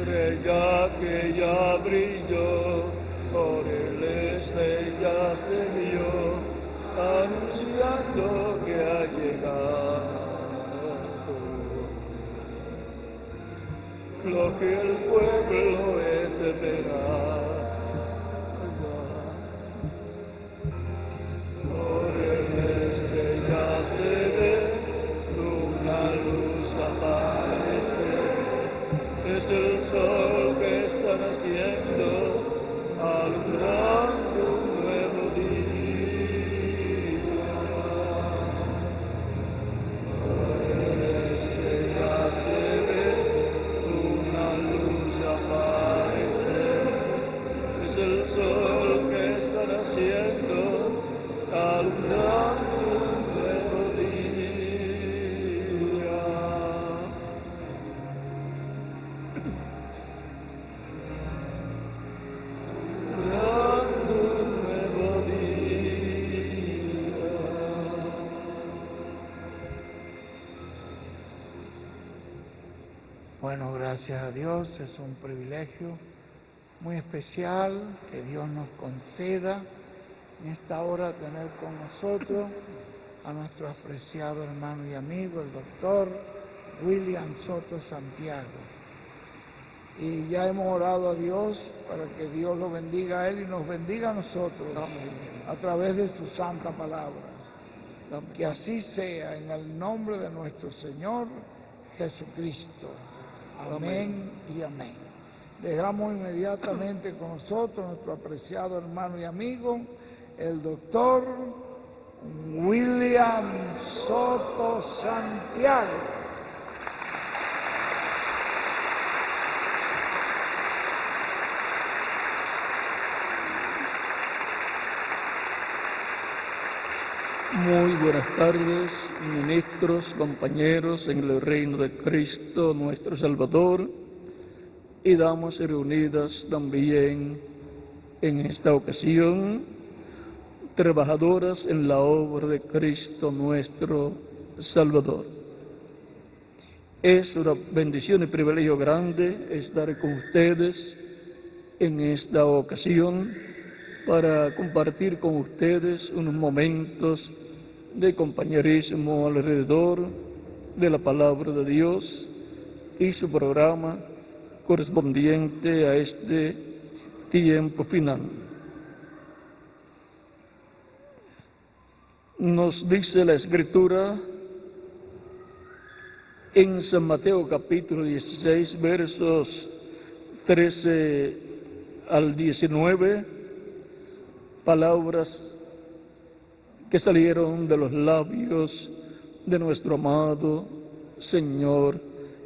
estrella que ya brilló, por el este ya se vio, anunciando que ha llegado lo que el pueblo espera. Por el este ya se ve una luz aparece, es el sol que está naciendo, alumbrando un nuevo día. Por el este ya se ve una luz aparecer, es el sol que está naciendo, alumbrando un nuevo día. Alumbrando un nuevo día. Bueno, gracias a Dios, es un privilegio muy especial que Dios nos conceda en esta hora tener con nosotros a nuestro apreciado hermano y amigo, el doctor William Soto Santiago. Y ya hemos orado a Dios para que Dios lo bendiga a él y nos bendiga a nosotros a través de su santa palabra. Que así sea en el nombre de nuestro Señor Jesucristo. Amén y amén. Dejamos inmediatamente con nosotros nuestro apreciado hermano y amigo, el doctor William Soto Santiago. Muy buenas tardes, ministros, compañeros en el reino de Cristo, nuestro Salvador, y damas reunidas también en esta ocasión, trabajadoras en la obra de Cristo, nuestro Salvador. Es una bendición y privilegio grande estar con ustedes en esta ocasión para compartir con ustedes unos momentos de compañerismo alrededor de la palabra de Dios y su programa correspondiente a este tiempo final. Nos dice la Escritura en San Mateo capítulo 16, versos 13 al 19, palabras que salieron de los labios de nuestro amado Señor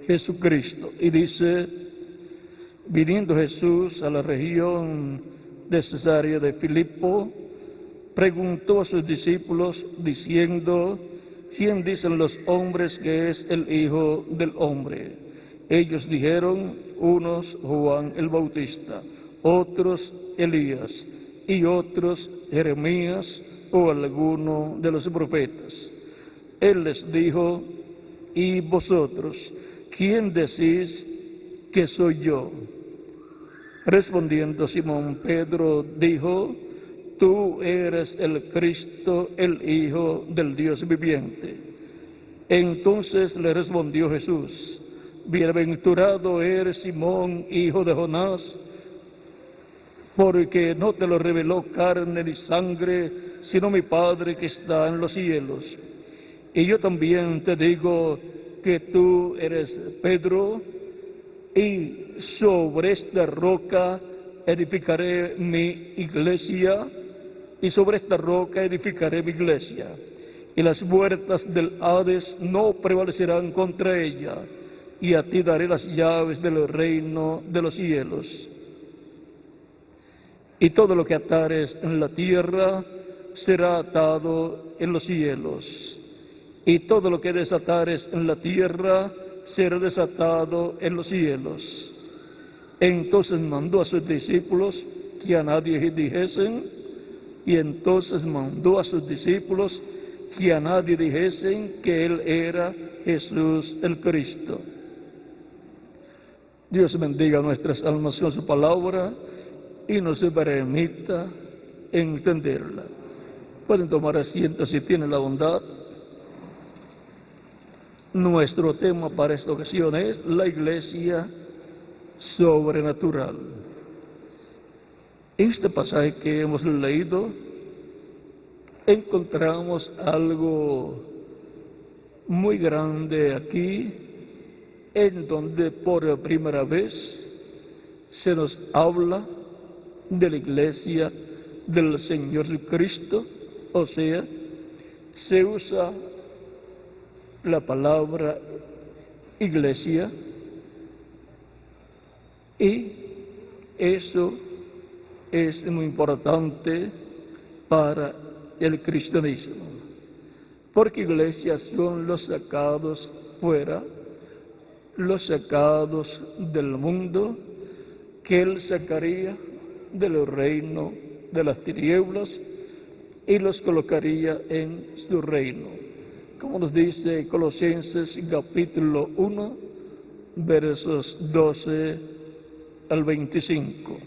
Jesucristo. Y dice: viniendo Jesús a la región de Cesarea de Filipo, preguntó a sus discípulos diciendo: ¿quién dicen los hombres que es el Hijo del Hombre? Ellos dijeron: unos Juan el Bautista, otros Elías, y otros Jeremías o alguno de los profetas. Él les dijo: ¿y vosotros, quién decís que soy yo? Respondiendo Simón Pedro dijo: tú eres el Cristo, el Hijo del Dios viviente. Entonces le respondió Jesús: bienaventurado eres Simón, hijo de Jonás, porque no te lo reveló carne ni sangre, sino mi Padre que está en los cielos. Y yo también te digo que tú eres Pedro, y sobre esta roca edificaré mi iglesia, y sobre esta roca edificaré mi iglesia, y las puertas del Hades no prevalecerán contra ella, y a ti daré las llaves del reino de los cielos. Y todo lo que atares en la tierra será atado en los cielos, y todo lo que desatares en la tierra será desatado en los cielos. Entonces mandó a sus discípulos que a nadie dijesen, que él era Jesús el Cristo. Dios bendiga nuestras almas con su palabra y nos permita entenderla. Pueden tomar asiento si tienen la bondad. Nuestro tema para esta ocasión es la iglesia sobrenatural. En este pasaje que hemos leído encontramos algo muy grande aquí, en donde por primera vez se nos habla de la iglesia del Señor Jesucristo, o sea, se usa la palabra iglesia, y eso es muy importante para el cristianismo, porque iglesias son los sacados fuera, los sacados del mundo, que Él sacaría del reino de las tinieblas y los colocaría en su reino, como nos dice Colosenses capítulo 1, versos 12 al 25.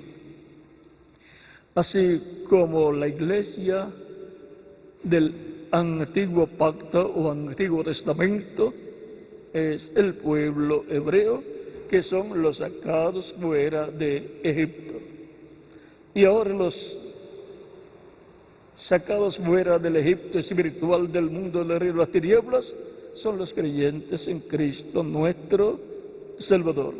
Así como la iglesia del Antiguo Pacto o Antiguo Testamento es el pueblo hebreo, que son los sacados fuera de Egipto. Y ahora los sacados fuera del Egipto espiritual, del mundo del reino de las tinieblas, son los creyentes en Cristo nuestro Salvador.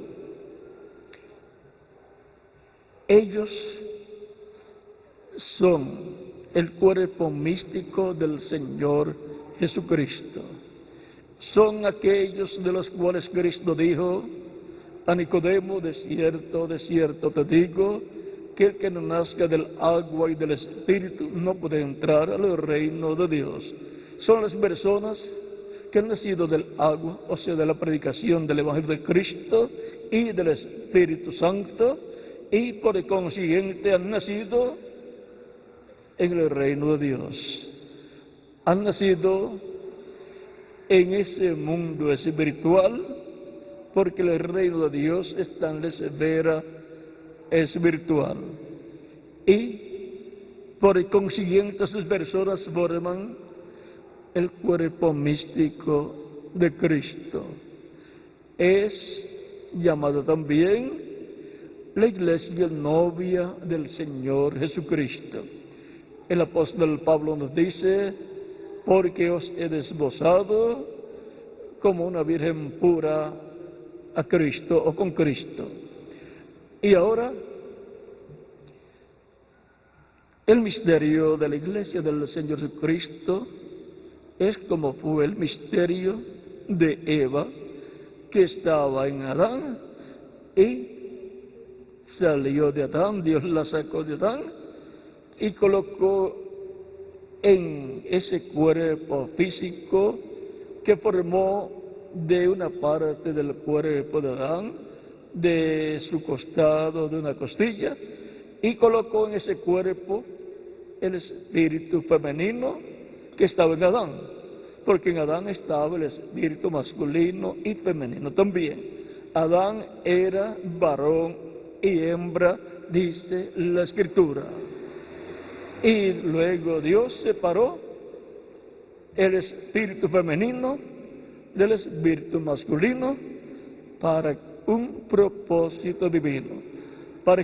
Ellos son el cuerpo místico del Señor Jesucristo. Son aquellos de los cuales Cristo dijo a Nicodemo: de cierto te digo, que el que no nazca del agua y del Espíritu no puede entrar al reino de Dios. Son las personas que han nacido del agua, o sea, de la predicación del Evangelio de Cristo y del Espíritu Santo, y por consiguiente han nacido en el reino de Dios. Han nacido en ese mundo espiritual, porque el reino de Dios está en la esfera espiritual. Y por consiguiente esas personas forman el cuerpo místico de Cristo. Es llamada también la iglesia novia del Señor Jesucristo. El apóstol Pablo nos dice: porque os he desposado como una virgen pura a Cristo o con Cristo. Y ahora, el misterio de la iglesia del Señor Jesucristo es como fue el misterio de Eva, que estaba en Adán y salió de Adán. Dios la sacó de Adán y colocó en ese cuerpo físico que formó de una parte del cuerpo de Adán, de su costado, de una costilla, y colocó en ese cuerpo el espíritu femenino que estaba en Adán, porque en Adán estaba el espíritu masculino y femenino también. Adán era varón y hembra, dice la Escritura. Y luego Dios separó el espíritu femenino del espíritu masculino para un propósito divino, para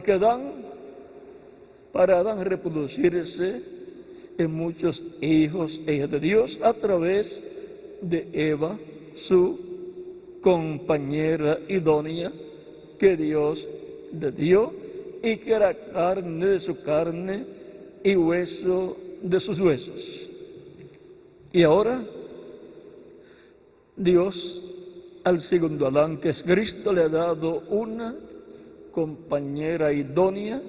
Adán reproducirse en muchos hijos e hijas de Dios a través de Eva, su compañera idónea que Dios le dio y que era carne de su carne y hueso de sus huesos. Y ahora Dios al segundo Adán, que es Cristo, le ha dado una compañera idónea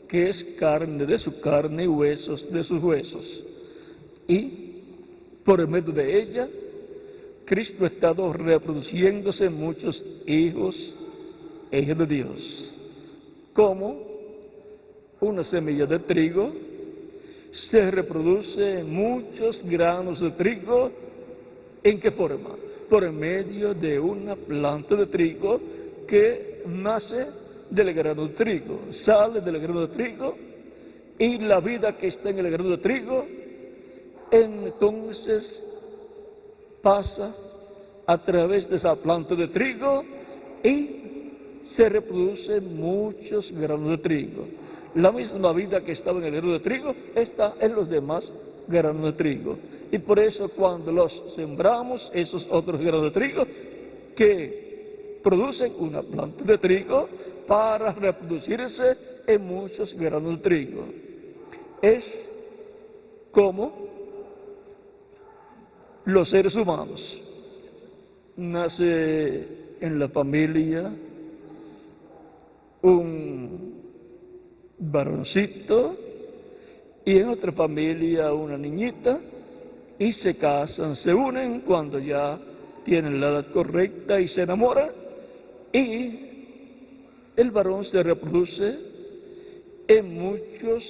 que es carne de su carne y huesos de sus huesos. Y por medio de ella, Cristo ha estado reproduciéndose en muchos hijos e hijas de Dios. Como una semilla de trigo se reproduce en muchos granos de trigo. ¿En qué forma? Por medio de una planta de trigo que nace del grano de trigo, sale del grano de trigo, y la vida que está en el grano de trigo, entonces pasa a través de esa planta de trigo y se reproducen muchos granos de trigo. La misma vida que estaba en el grano de trigo está en los demás granos de trigo. Y por eso cuando los sembramos, esos otros granos de trigo, que producen una planta de trigo para reproducirse en muchos granos de trigo. Es como los seres humanos. Nace en la familia un varoncito y en otra familia una niñita, y se casan, se unen cuando ya tienen la edad correcta y se enamoran, y el varón se reproduce en muchos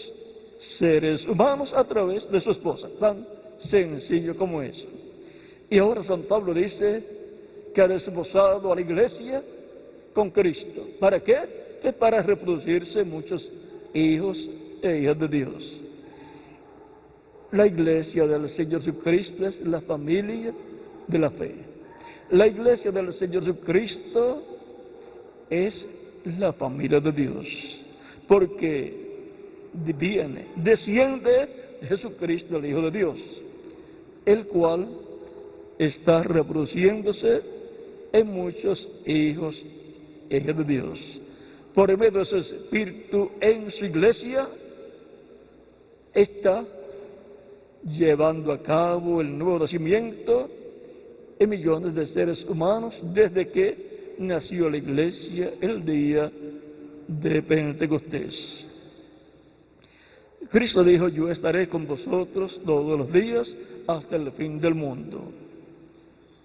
seres humanos a través de su esposa, tan sencillo como eso. Y ahora San Pablo dice que ha desposado a la iglesia con Cristo. ¿Para qué? Que para reproducirse muchos hijos e hijas de Dios. La iglesia del Señor Jesucristo es la familia de la fe. La iglesia del Señor Jesucristo es la familia de Dios, porque desciende de Jesucristo, el Hijo de Dios, el cual está reproduciéndose en muchos hijos e hijas de Dios. Por medio de su Espíritu en su iglesia, está llevando a cabo el nuevo nacimiento en millones de seres humanos desde que nació la iglesia el día de Pentecostés. Cristo dijo: yo estaré con vosotros todos los días hasta el fin del mundo.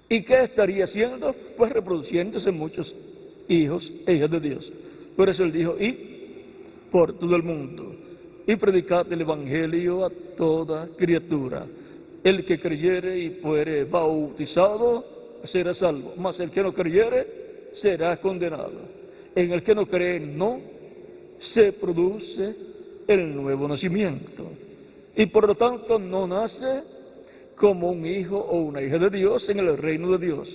¿Y qué estaría haciendo? Pues reproduciéndose muchos hijos e hijas de Dios. Por eso él dijo: id por todo el mundo y predicad el evangelio a toda criatura. El que creyere y fuere bautizado será salvo, mas el que no creyere será condenado. En el que no cree no se produce el nuevo nacimiento, y por lo tanto no nace como un hijo o una hija de Dios en el reino de Dios.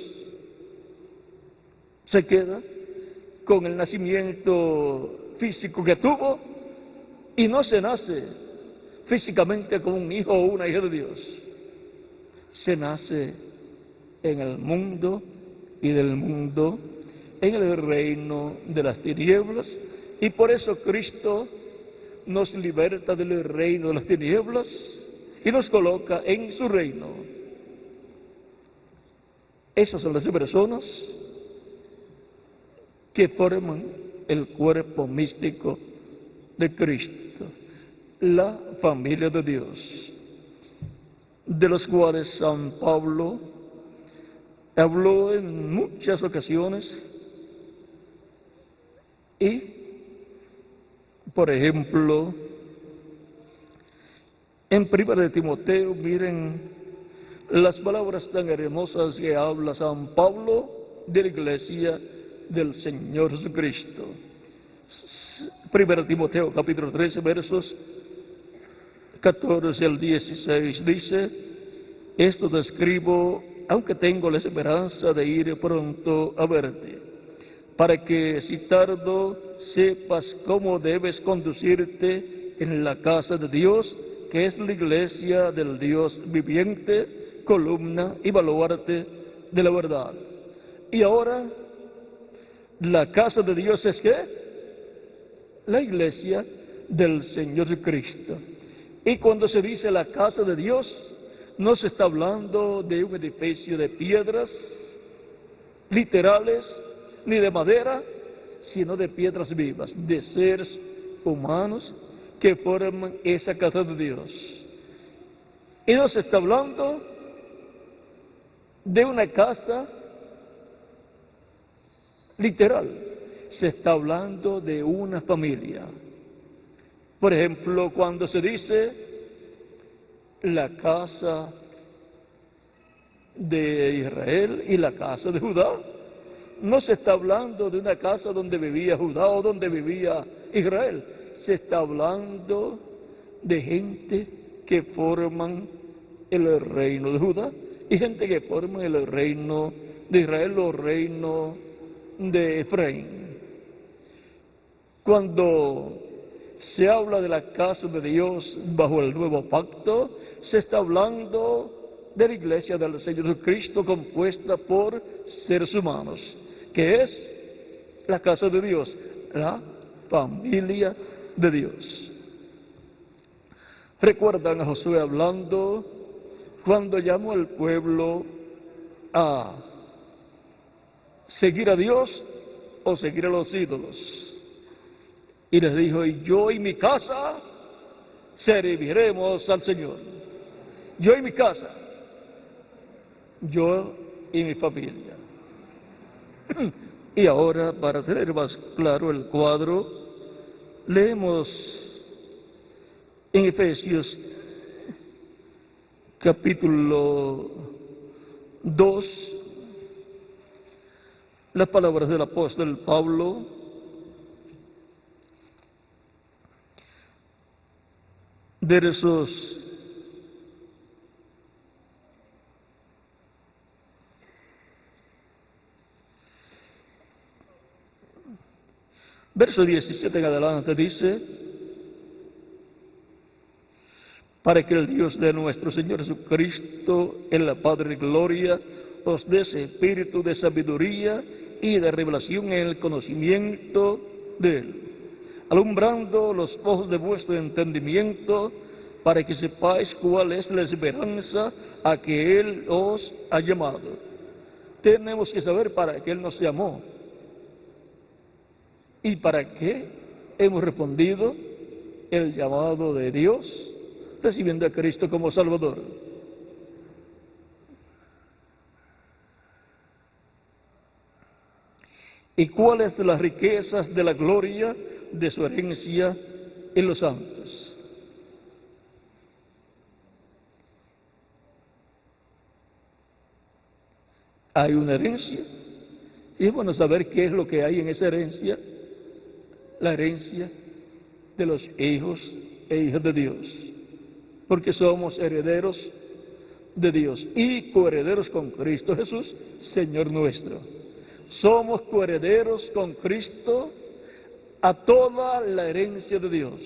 Se queda con el nacimiento físico que tuvo, y no se nace físicamente como un hijo o una hija de Dios. Se nace en el mundo, y del mundo en el reino de las tinieblas, y por eso Cristo nos liberta del reino de las tinieblas y nos coloca en su reino. Esas son las personas que forman el cuerpo místico de Cristo, la familia de Dios, de los cuales San Pablo habló en muchas ocasiones. Y, por ejemplo, en 1 de Timoteo, miren las palabras tan hermosas que habla San Pablo de la iglesia del Señor Jesucristo. 1 Timoteo capítulo 13, versos 14 al 16, dice: esto te escribo, aunque tengo la esperanza de ir pronto a verte, para que si tardo sepas cómo debes conducirte en la casa de Dios, que es la iglesia del Dios viviente, columna y baluarte de la verdad. Y ahora, la casa de Dios es ¿qué? La iglesia del Señor Jesucristo. Y cuando se dice la casa de Dios, no se está hablando de un edificio de piedras literales, ni de madera, sino de piedras vivas, de seres humanos que forman esa casa de Dios. Y no se está hablando de una casa literal, se está hablando de una familia. Por ejemplo, cuando se dice la casa de Israel y la casa de Judá, no se está hablando de una casa donde vivía Judá o donde vivía Israel. Se está hablando de gente que forman el reino de Judá y gente que forman el reino de Israel o reino de Efraín. Cuando se habla de la casa de Dios bajo el nuevo pacto, se está hablando de la iglesia del Señor Jesucristo compuesta por seres humanos, que es la casa de Dios, la familia de Dios. ¿Recuerdan a Josué hablando cuando llamó al pueblo a seguir a Dios o seguir a los ídolos? Y les dijo: y yo y mi casa serviremos al Señor. Yo y mi casa, yo y mi familia. Y ahora, para tener más claro el cuadro, leemos en Efesios capítulo 2 las palabras del apóstol Pablo, versos 17 en adelante dice: para que el Dios de nuestro Señor Jesucristo, el Padre de gloria, os dé ese espíritu de sabiduría y de revelación en el conocimiento de Él, alumbrando los ojos de vuestro entendimiento, para que sepáis cuál es la esperanza a que Él os ha llamado. Tenemos que saber para qué Él nos llamó y para qué hemos respondido el llamado de Dios, recibiendo a Cristo como Salvador. ¿Y cuáles de las riquezas de la gloria de su herencia en los santos? Hay una herencia, y es bueno saber qué es lo que hay en esa herencia: la herencia de los hijos e hijas de Dios, porque somos herederos de Dios y coherederos con Cristo Jesús, Señor nuestro. Somos coherederos con Cristo a toda la herencia de Dios,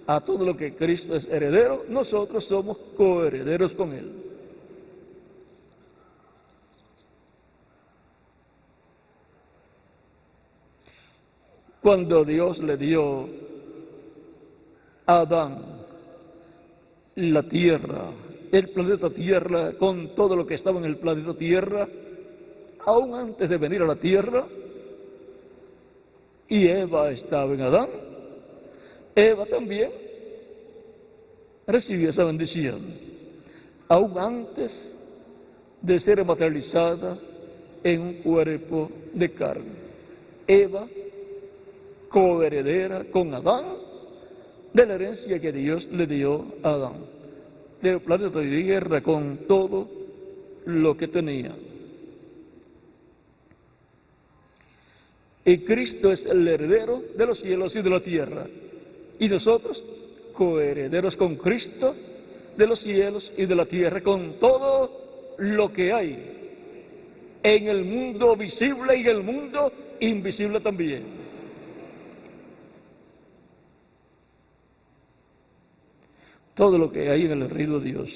a todo lo que Cristo es heredero, nosotros somos coherederos con Él. Cuando Dios le dio a Adán la tierra, el planeta Tierra, con todo lo que estaba en el planeta Tierra, aún antes de venir a la tierra, y Eva estaba en Adán, Eva también recibió esa bendición, aún antes de ser materializada en un cuerpo de carne. Eva, coheredera con Adán de la herencia que Dios le dio a Adán, del planeta de Tierra con todo lo que tenía. Y Cristo es el heredero de los cielos y de la tierra, y nosotros coherederos con Cristo de los cielos y de la tierra, con todo lo que hay en el mundo visible y en el mundo invisible también. Todo lo que hay en el reino de Dios.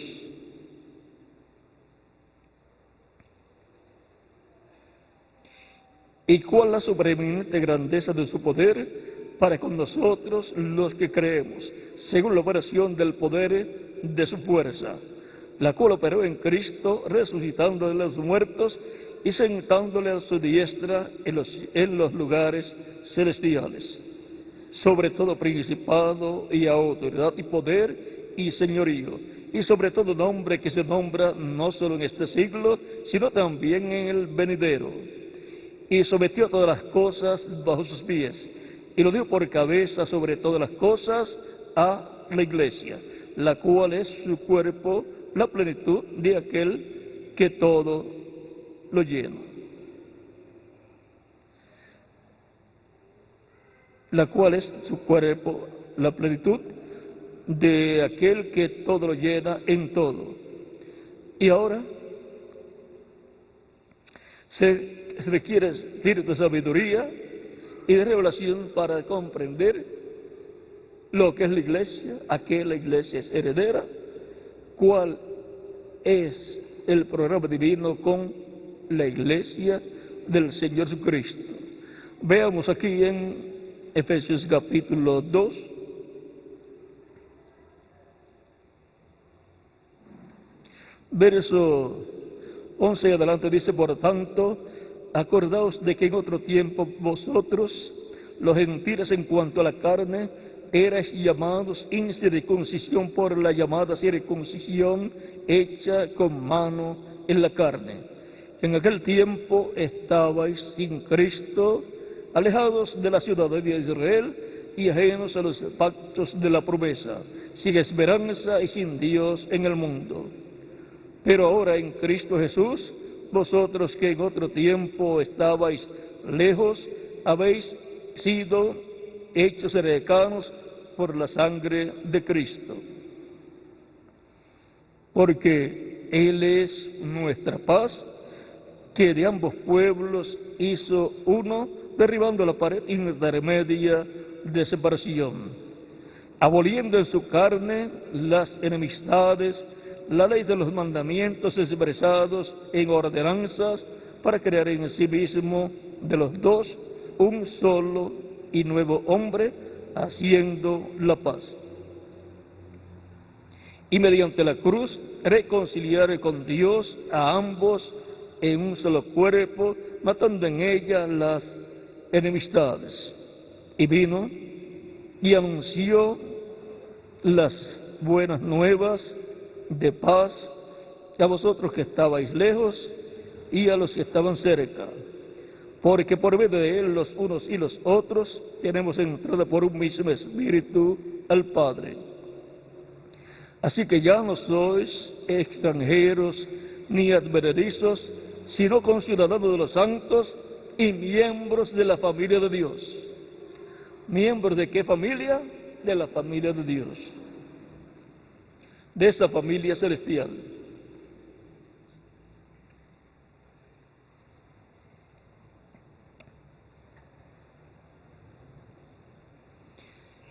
¿Y cuál la supreeminente grandeza de su poder para con nosotros los que creemos, según la operación del poder de su fuerza, la cual operó en Cristo, resucitando de los muertos y sentándole a su diestra en los lugares celestiales, sobre todo principado y autoridad y poder y señorío, y sobre todo nombre que se nombra no solo en este siglo, sino también en el venidero. Y sometió todas las cosas bajo sus pies, y lo dio por cabeza sobre todas las cosas a la iglesia, la cual es su cuerpo, la plenitud de aquel que todo lo llena. la cual es su cuerpo, la plenitud de aquel que todo lo llena en todo. Y ahora se requiere espíritu de sabiduría y de revelación para comprender lo que es la iglesia, a qué la iglesia es heredera, cuál es el programa divino con la iglesia del Señor Jesucristo. Veamos aquí en Efesios capítulo 2, verso 11 y adelante dice: por tanto, acordaos de que en otro tiempo vosotros, los gentiles en cuanto a la carne, erais llamados incircuncisión por la llamada circuncisión hecha con mano en la carne. En aquel tiempo estabais sin Cristo, alejados de la ciudadanía de Israel y ajenos a los pactos de la promesa, sin esperanza y sin Dios en el mundo. Pero ahora en Cristo Jesús, vosotros que en otro tiempo estabais lejos, habéis sido hechos cercanos por la sangre de Cristo. Porque Él es nuestra paz, que de ambos pueblos hizo uno, derribando la pared intermedia de separación, aboliendo en su carne las enemistades, la ley de los mandamientos expresados en ordenanzas, para crear en sí mismo de los dos un solo y nuevo hombre, haciendo la paz. Y mediante la cruz reconciliar con Dios a ambos en un solo cuerpo, matando en ella las enemistades. Y vino y anunció las buenas nuevas de paz a vosotros que estabais lejos y a los que estaban cerca, porque por medio de Él los unos y los otros tenemos entrada por un mismo Espíritu al Padre. Así que ya no sois extranjeros ni advenedizos, sino conciudadanos de los santos y miembros de la familia de Dios. ¿Miembros de qué familia? De la familia de Dios, de esa familia celestial.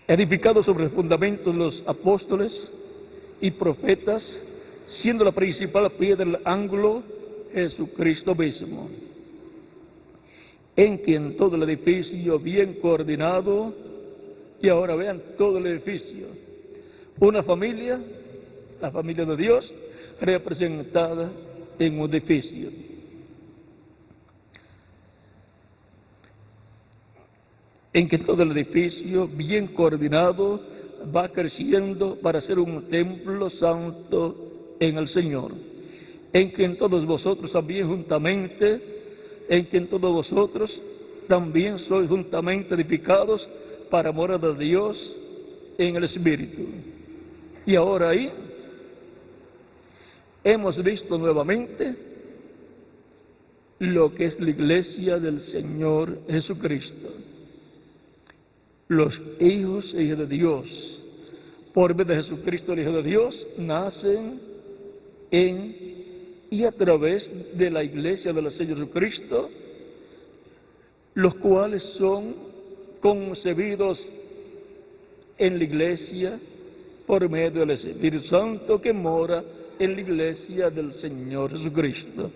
Edificados sobre el fundamento de los apóstoles y profetas, siendo la principal piedra del ángulo Jesucristo mismo, en quien todo el edificio bien coordinado, y ahora vean todo el edificio, una familia, la familia de Dios, representada en un edificio. En que todo el edificio bien coordinado va creciendo para ser un templo santo en el Señor, en que en todos vosotros también juntamente, en que en todos vosotros también sois juntamente edificados para morada de Dios en el Espíritu. Y ahora ahí hemos visto nuevamente lo que es la iglesia del Señor Jesucristo. Los hijos e hijas de Dios, por medio de Jesucristo el Hijo de Dios, nacen en y a través de la iglesia del Señor Jesucristo, los cuales son concebidos en la iglesia por medio del Espíritu Santo que mora en la iglesia del Señor Jesucristo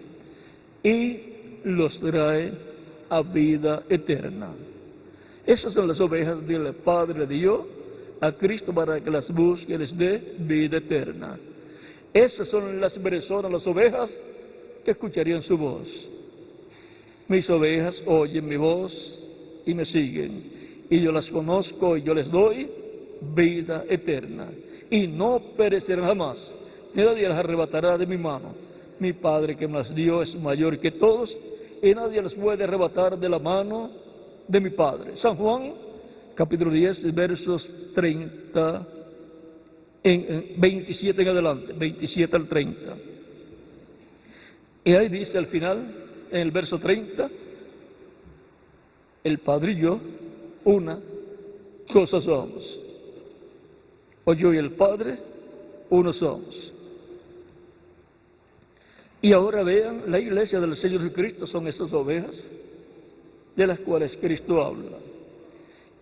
y los trae a vida eterna. Esas son las ovejas del Padre dio a Cristo para que las busque y les dé vida eterna. Esas son las personas, las ovejas que escucharían su voz. Mis ovejas oyen mi voz y me siguen, y yo las conozco y yo les doy vida eterna, y no perecerán jamás, ni nadie las arrebatará de mi mano. Mi Padre que me las dio es mayor que todos, y nadie las puede arrebatar de la mano de mi Padre. San Juan, capítulo 10, versos 30, 27 en adelante, 27 al 30. Y ahí dice al final, en el verso 30, el Padre y yo, una, cosa somos. O yo y el Padre, uno somos. Y ahora vean, la iglesia del Señor Jesucristo son esas ovejas de las cuales Cristo habla.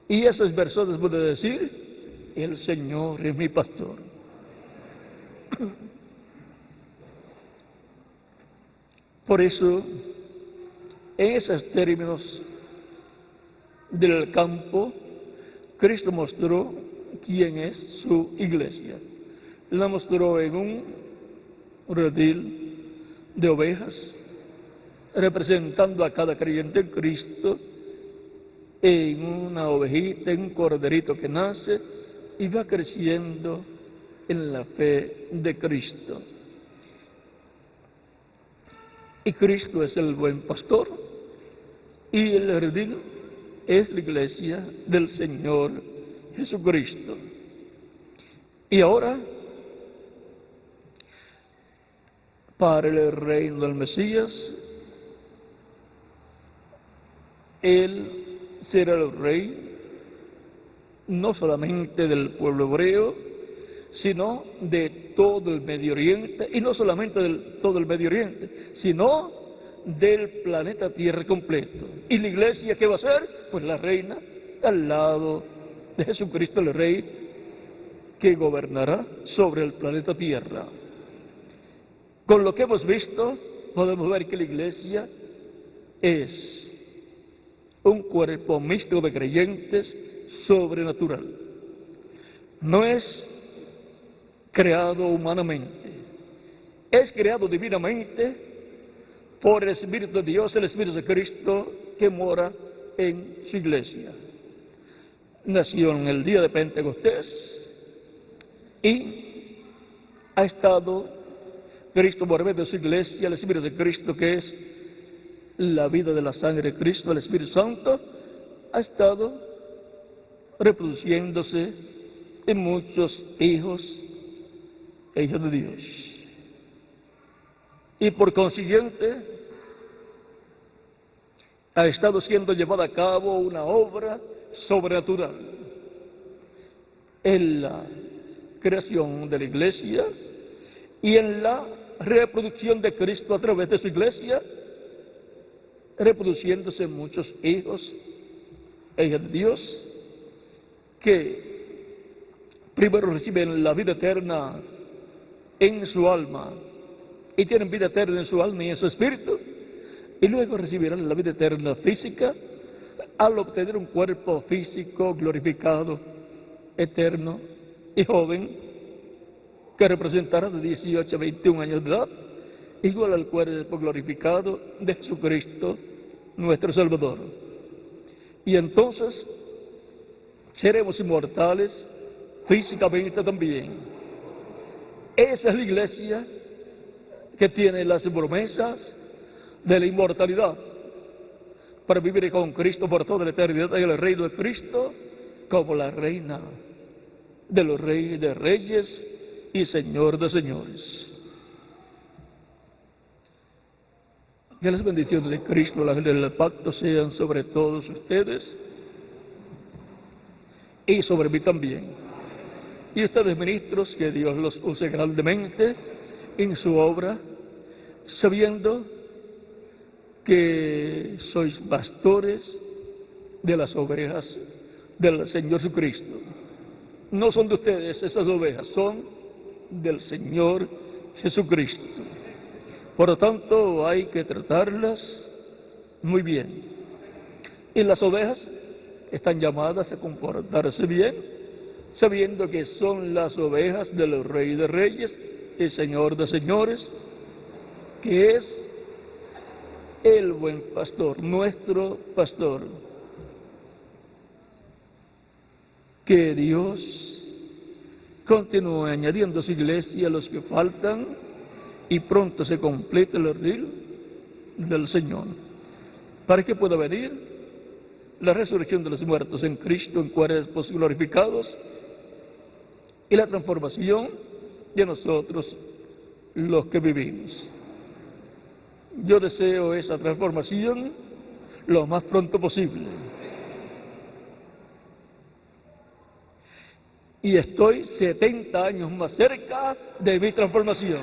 Y esas personas pueden decir, el Señor es mi pastor. Por eso, en esos términos del campo, Cristo mostró quién es su iglesia. La mostró en un redil de ovejas, representando a cada creyente en Cristo, en una ovejita, en un corderito que nace y va creciendo en la fe de Cristo. Y Cristo es el buen pastor, y el redil es la iglesia del Señor Jesucristo. Y ahora, para el reino del Mesías, Él será el rey no solamente del pueblo hebreo, sino de todo el Medio Oriente, y no solamente de todo el Medio Oriente, sino del planeta Tierra completo. ¿Y la iglesia qué va a ser? Pues la reina al lado de Jesucristo, el Rey, que gobernará sobre el planeta Tierra. Con lo que hemos visto, podemos ver que la iglesia es un cuerpo mixto de creyentes sobrenatural. No es creado humanamente, es creado divinamente por el Espíritu de Dios, el Espíritu de Cristo que mora en su iglesia. Nació en el día de Pentecostés y ha estado Cristo por medio de su iglesia, el Espíritu de Cristo, que es la vida de la sangre de Cristo, el Espíritu Santo, ha estado reproduciéndose en muchos hijos e hijas de Dios. Y por consiguiente, ha estado siendo llevada a cabo una obra sobrenatural en la creación de la iglesia y en la reproducción de Cristo a través de su iglesia, reproduciéndose muchos hijos e hijas de Dios que primero reciben la vida eterna en su alma y tienen vida eterna en su alma y en su espíritu, y luego recibirán la vida eterna física al obtener un cuerpo físico glorificado, eterno y joven, que representará de 18 a 21 años de edad, igual al cuerpo glorificado de Jesucristo, nuestro Salvador. Y entonces seremos inmortales físicamente también. Esa es la iglesia que tiene las promesas de la inmortalidad para vivir con Cristo por toda la eternidad en el reino de Cristo como la reina de los reyes de reyes y Señor de señores. Que las bendiciones de Cristo, las del pacto, sean sobre todos ustedes y sobre mí también. Y ustedes, ministros, que Dios los use grandemente en su obra, sabiendo que sois pastores de las ovejas del Señor Jesucristo. No son de ustedes esas ovejas, son del Señor Jesucristo. Por lo tanto, hay que tratarlas muy bien. Y las ovejas están llamadas a comportarse bien, sabiendo que son las ovejas del Rey de Reyes y Señor de Señores, que es el buen pastor, nuestro pastor. Que Dios continúe añadiendo a su iglesia a los que faltan y pronto se complete el redil del Señor, para que pueda venir la resurrección de los muertos en Cristo en cuerpos glorificados y la transformación de nosotros los que vivimos. Yo deseo esa transformación lo más pronto posible. y estoy 70 años más cerca de mi transformación,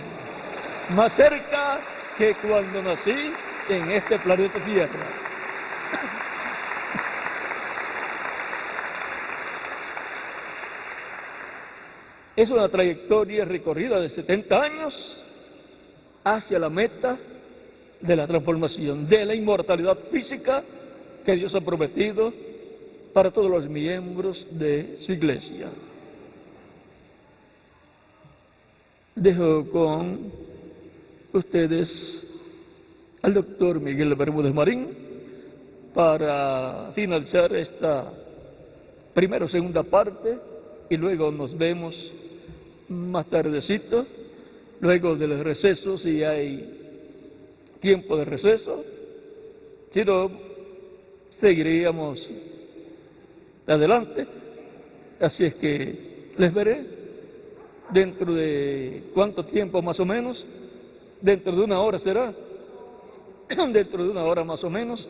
más cerca que cuando nací en este planeta Tierra. Es una trayectoria recorrida de 70 años hacia la meta de la transformación, de la inmortalidad física que Dios ha prometido para todos los miembros de su iglesia. Dejo con ustedes al doctor Miguel Bermúdez Marín para finalizar esta primera o segunda parte, y luego nos vemos más tardecito, luego del receso, si hay tiempo de receso. Si no, seguiríamos adelante. Así es que les veré dentro de ¿cuánto tiempo más o menos? Dentro de una hora será. Dentro de una hora más o menos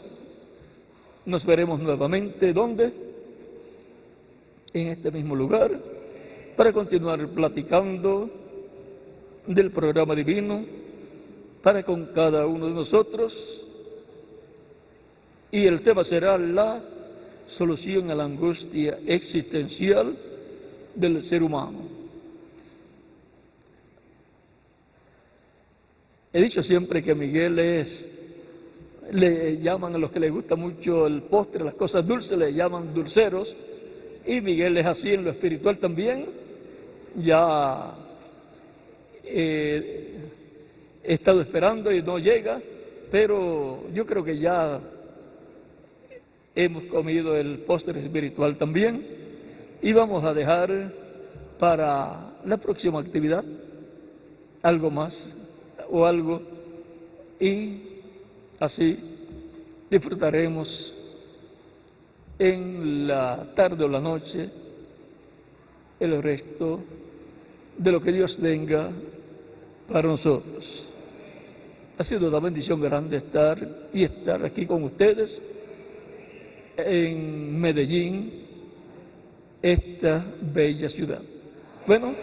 nos veremos nuevamente. ¿Dónde? En este mismo lugar, para continuar platicando del programa divino para con cada uno de nosotros, y el tema será la solución a la angustia existencial del ser humano. He dicho siempre que a Miguel le llaman, a los que les gusta mucho el postre, las cosas dulces, le llaman dulceros, y Miguel es así en lo espiritual también. Ya he estado esperando y no llega, pero yo creo que ya hemos comido el postre espiritual también, y vamos a dejar para la próxima actividad algo más o algo, y así disfrutaremos en la tarde o la noche el resto de lo que Dios tenga para nosotros. Ha sido una bendición grande estar aquí con ustedes en Medellín, esta bella ciudad. Bueno,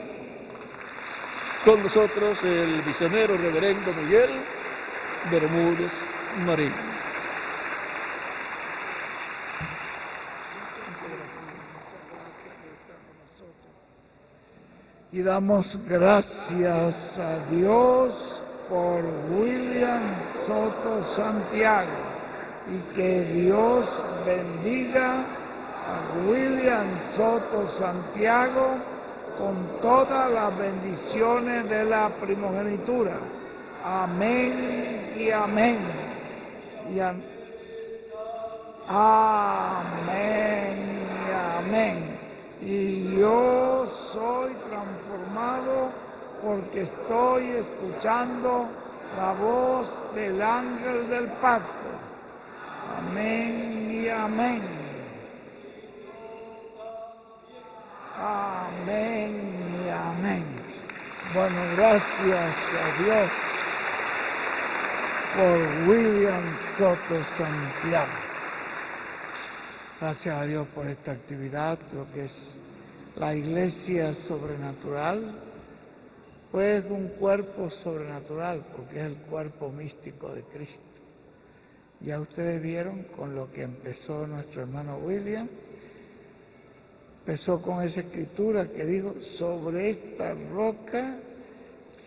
con nosotros el misionero reverendo Miguel Bermúdez Marín. Y damos gracias a Dios por William Soto Santiago, y que Dios bendiga a William Soto Santiago con todas las bendiciones de la primogenitura. Amén y amén. Amén y amén. Y yo soy transformado porque estoy escuchando la voz del ángel del pacto. Amén y amén. Amén y amén. Bueno, gracias a Dios por William Soto Santiago. Gracias a Dios por esta actividad, lo que es la iglesia sobrenatural, pues un cuerpo sobrenatural, porque es el cuerpo místico de Cristo. Ya ustedes vieron con lo que empezó nuestro hermano William. Empezó con esa escritura que dijo: sobre esta roca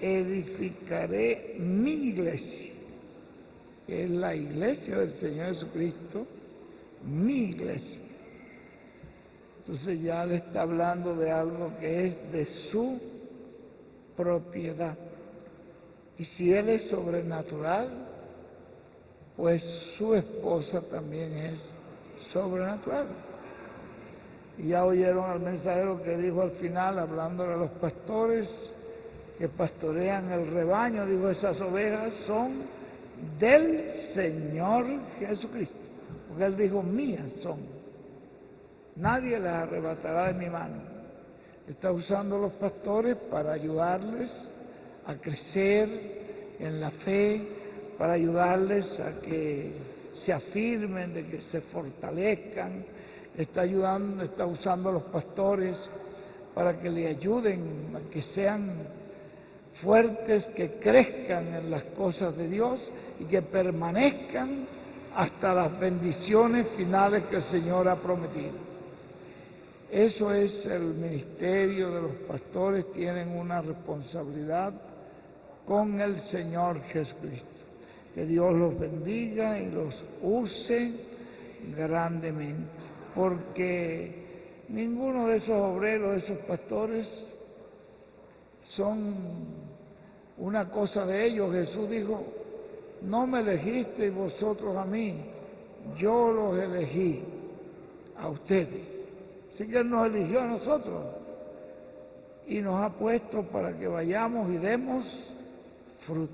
edificaré mi iglesia, que es la iglesia del Señor Jesucristo, mi iglesia. Entonces ya le está hablando de algo que es de su propiedad. Y si él es sobrenatural, pues su esposa también es sobrenatural. Y ya oyeron al mensajero que dijo al final, hablándole a los pastores que pastorean el rebaño, dijo: esas ovejas son del Señor Jesucristo. Porque él dijo: mías son. Nadie las arrebatará de mi mano. Está usando a los pastores para ayudarles a crecer en la fe, para ayudarles a que se afirmen, de que se fortalezcan. Está usando a los pastores para que le ayuden a que sean fuertes, que crezcan en las cosas de Dios y que permanezcan hasta las bendiciones finales que el Señor ha prometido. Eso es el ministerio de los pastores, tienen una responsabilidad con el Señor Jesucristo. Que Dios los bendiga y los use grandemente, porque ninguno de esos obreros, de esos pastores, son una cosa de ellos. Jesús dijo, no me elegisteis vosotros a mí, yo los elegí a ustedes. Así que Él nos eligió a nosotros y nos ha puesto para que vayamos y demos fruto.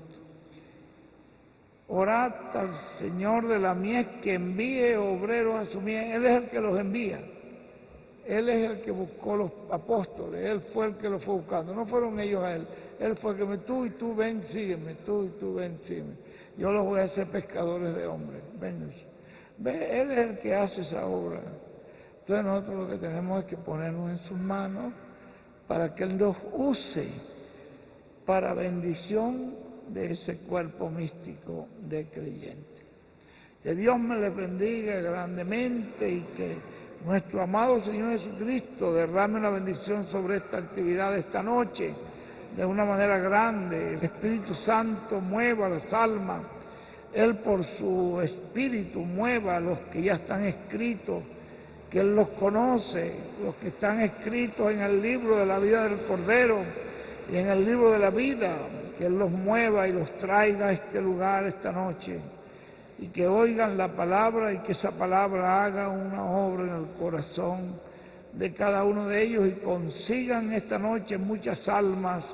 Orad al Señor de la mies que envíe obreros a su mies. Él es el que los envía. Él es el que buscó los apóstoles. Él fue el que los fue buscando. No fueron ellos a Él. Él fue el que me tú y tú ven, sígueme. Tú y tú ven, sígueme. Yo los voy a hacer pescadores de hombres. Ven. Él es el que hace esa obra. Entonces nosotros lo que tenemos es que ponernos en sus manos para que Él nos use para bendición de ese cuerpo místico de creyentes. Que Dios me les bendiga grandemente y que nuestro amado Señor Jesucristo derrame una bendición sobre esta actividad de esta noche de una manera grande. El Espíritu Santo mueva las almas, Él por su Espíritu mueva a los que ya están escritos, que Él los conoce, los que están escritos en el libro de la vida del Cordero y en el libro de la vida, que Él los mueva y los traiga a este lugar esta noche, y que oigan la palabra y que esa palabra haga una obra en el corazón de cada uno de ellos y consigan esta noche muchas almas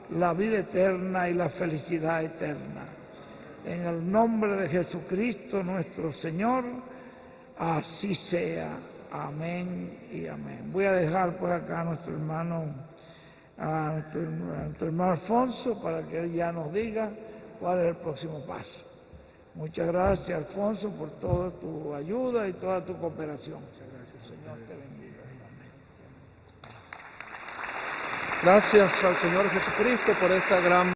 la vida eterna y la felicidad eterna. En el nombre de Jesucristo nuestro Señor, así sea. Amén y amén. Voy a dejar pues acá a nuestro hermano Alfonso para que él ya nos diga cuál es el próximo paso. Muchas gracias, Alfonso, por toda tu ayuda y toda tu cooperación. Muchas gracias, Señor, te bendiga. Amén. Gracias al Señor Jesucristo por esta gran